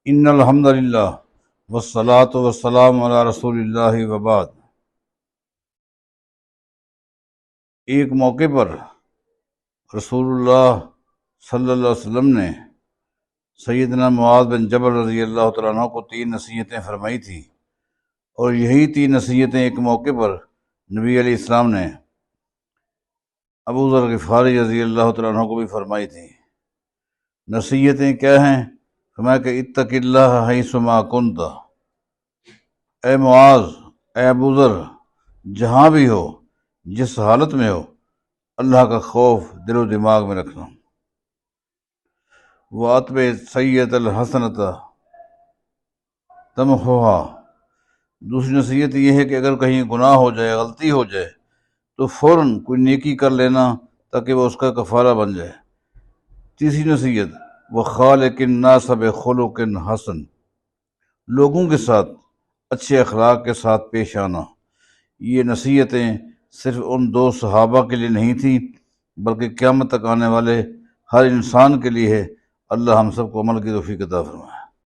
ان الحمد للہ والصلاۃ والسلام علی رسول اللہ وبعد۔ ایک موقع پر رسول اللہ صلی اللہ علیہ وسلم نے سیدنا معاذ بن جبل رضی اللہ تعالیٰ عنہ کو 3 نصیحتیں فرمائی تھیں، اور یہی 3 نصیحتیں ایک موقع پر نبی علیہ السلام نے ابو ذر غفاری رضی اللہ تعالیٰ عنہ کو بھی فرمائی تھیں۔ نصیحتیں کیا ہیں؟ فرمایا کہ اتق اللہ حیث ما کنت، اے معاذ، اے ابو ذر، جہاں بھی ہو، جس حالت میں ہو، اللہ کا خوف دل و دماغ میں رکھنا۔ وَأَتْبِعِ السَّیِّئَةَ الْحَسَنَةَ تَمْحُوہا، دوسری نصیحت یہ ہے کہ اگر کہیں گناہ ہو جائے، غلطی ہو جائے تو فوراً کوئی نیکی کر لینا تاکہ وہ اس کا کفارہ بن جائے۔ تیسری نصیحت وَخَالِقِ النَّاسَ بِخُلُقٍ حَسَن، لوگوں کے ساتھ اچھے اخلاق کے ساتھ پیش آنا۔ یہ نصیحتیں صرف ان 2 صحابہ کے لیے نہیں تھیں بلکہ قیامت تک آنے والے ہر انسان کے لیے ہے۔ اللہ ہم سب کو عمل کی توفیق عطا فرمائے۔